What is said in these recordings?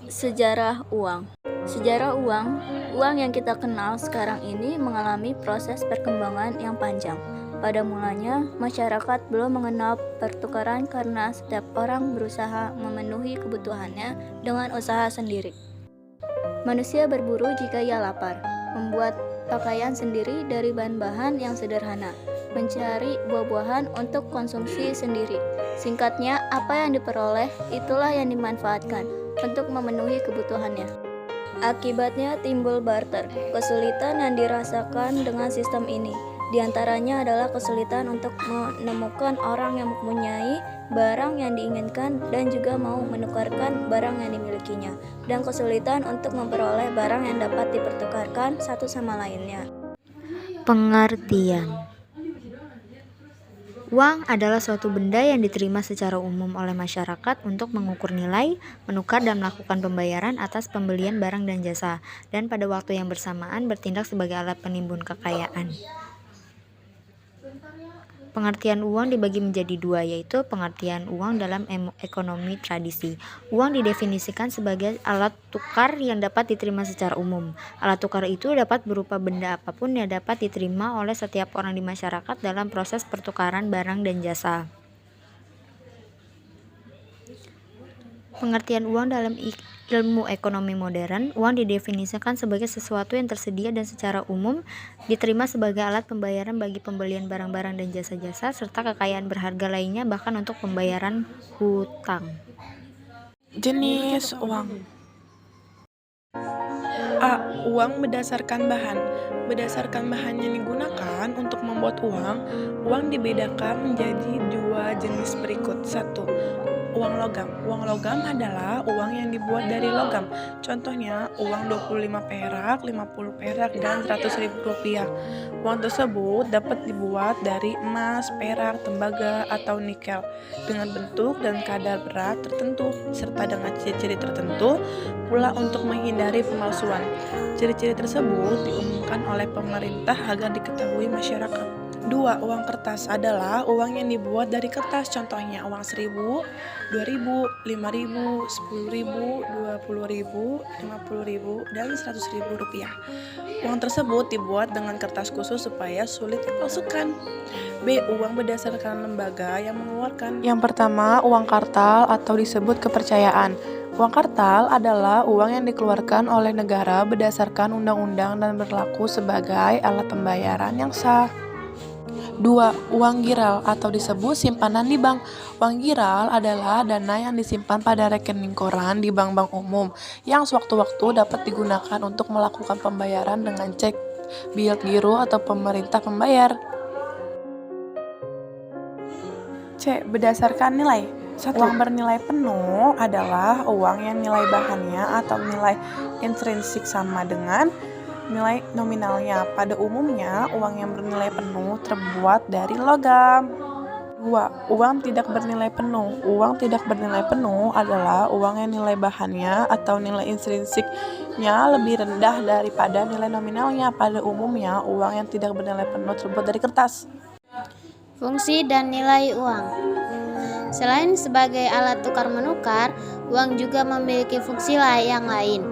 Sejarah uang. Sejarah uang yang kita kenal sekarang ini mengalami proses perkembangan yang panjang. Pada mulanya, masyarakat belum mengenal pertukaran karena setiap orang berusaha memenuhi kebutuhannya dengan usaha sendiri. Manusia berburu jika ia lapar, membuat pakaian sendiri dari bahan-bahan yang sederhana, mencari buah-buahan untuk konsumsi sendiri. Singkatnya, apa yang diperoleh itulah yang dimanfaatkan untuk memenuhi kebutuhannya. Akibatnya timbul barter. Kesulitan yang dirasakan dengan sistem ini diantaranya adalah kesulitan untuk menemukan orang yang mempunyai barang yang diinginkan dan juga mau menukarkan barang yang dimilikinya, dan kesulitan untuk memperoleh barang yang dapat dipertukarkan satu sama lainnya. Pengertian. Uang adalah suatu benda yang diterima secara umum oleh masyarakat untuk mengukur nilai, menukar dan melakukan pembayaran atas pembelian barang dan jasa, dan pada waktu yang bersamaan bertindak sebagai alat penimbun kekayaan. Pengertian uang dibagi menjadi dua, yaitu pengertian uang dalam ekonomi tradisi. Uang didefinisikan sebagai alat tukar yang dapat diterima secara umum. Alat tukar itu dapat berupa benda apapun yang dapat diterima oleh setiap orang di masyarakat dalam proses pertukaran barang dan jasa. Pengertian uang dalam ilmu ekonomi modern, uang didefinisikan sebagai sesuatu yang tersedia dan secara umum diterima sebagai alat pembayaran bagi pembelian barang-barang dan jasa-jasa, serta kekayaan berharga lainnya, bahkan untuk pembayaran hutang. Jenis uang. A. Uang berdasarkan bahan. Berdasarkan bahan yang digunakan untuk membuat uang dibedakan menjadi dua jenis berikut. 1. Uang logam. Uang logam adalah uang yang dibuat dari logam. Contohnya, uang 25 perak, 50 perak, dan 100.000 rupiah. Uang tersebut dapat dibuat dari emas, perak, tembaga, atau nikel dengan bentuk dan kadar berat tertentu, serta dengan ciri-ciri tertentu pula untuk menghindari pemalsuan. Ciri-ciri tersebut diumumkan oleh pemerintah agar diketahui masyarakat. 2. Uang kertas adalah uang yang dibuat dari kertas, contohnya uang 1.000, 2.000, 5.000, 10.000, 20.000, 50.000, dan 100.000 rupiah. Uang tersebut dibuat dengan kertas khusus supaya sulit dipalsukan. B. Uang berdasarkan lembaga yang mengeluarkan. Yang pertama, uang kartal atau disebut kepercayaan. Uang kartal adalah uang yang dikeluarkan oleh negara berdasarkan undang-undang dan berlaku sebagai alat pembayaran yang sah. 2. Uang giral atau disebut simpanan di bank. Uang giral adalah dana yang disimpan pada rekening koran di bank-bank umum yang sewaktu-waktu dapat digunakan untuk melakukan pembayaran dengan cek, bil giro, atau pemerintah pembayar. C. Berdasarkan nilai. Uang bernilai penuh adalah uang yang nilai bahannya atau nilai intrinsik sama dengan nilai nominalnya. Pada umumnya, uang yang bernilai penuh terbuat dari logam. 2. Uang tidak bernilai penuh. Uang tidak bernilai penuh adalah uang yang nilai bahannya atau nilai intrinsiknya lebih rendah daripada nilai nominalnya. Pada umumnya, uang yang tidak bernilai penuh terbuat dari kertas. Fungsi dan nilai uang. Selain sebagai alat tukar-menukar, uang juga memiliki fungsi yang lain.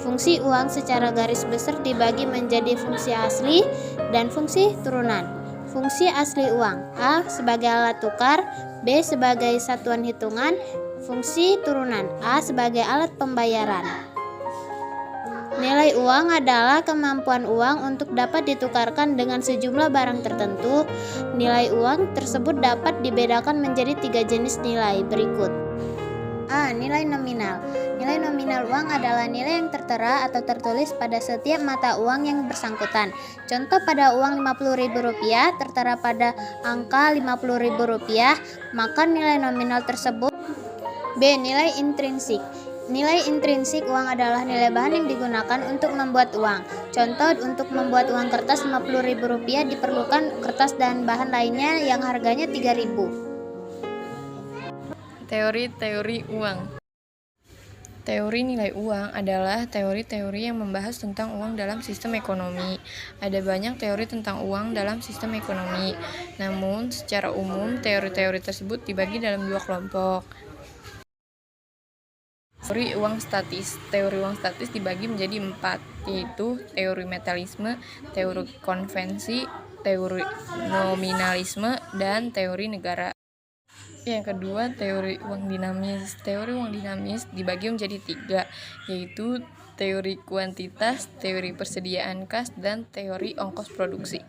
Fungsi uang secara garis besar dibagi menjadi fungsi asli dan fungsi turunan. Fungsi asli uang: A. Sebagai alat tukar, B. Sebagai satuan hitungan. Fungsi turunan: A. Sebagai alat pembayaran. Nilai uang adalah kemampuan uang untuk dapat ditukarkan dengan sejumlah barang tertentu. Nilai uang tersebut dapat dibedakan menjadi 3 jenis nilai berikut. A. Nilai nominal. Nilai nominal uang adalah nilai yang tertera atau tertulis pada setiap mata uang yang bersangkutan. Contoh, pada uang Rp50.000 tertera pada angka Rp50.000, maka nilai nominal tersebut. B. Nilai intrinsik. Nilai intrinsik uang adalah nilai bahan yang digunakan untuk membuat uang. Contoh, untuk membuat uang kertas Rp50.000 diperlukan kertas dan bahan lainnya yang harganya Rp3.000. Teori-teori uang. Teori nilai uang adalah teori-teori yang membahas tentang uang dalam sistem ekonomi. Ada banyak teori tentang uang dalam sistem ekonomi. Namun, secara umum, teori-teori tersebut dibagi dalam 2 kelompok. Teori uang statis. Teori uang statis dibagi menjadi 4, yaitu teori metalisme, teori konvensi, teori nominalisme, dan teori negara. Yang kedua, teori uang dinamis. Teori uang dinamis dibagi menjadi 3, yaitu teori kuantitas, teori persediaan kas, dan teori ongkos produksi.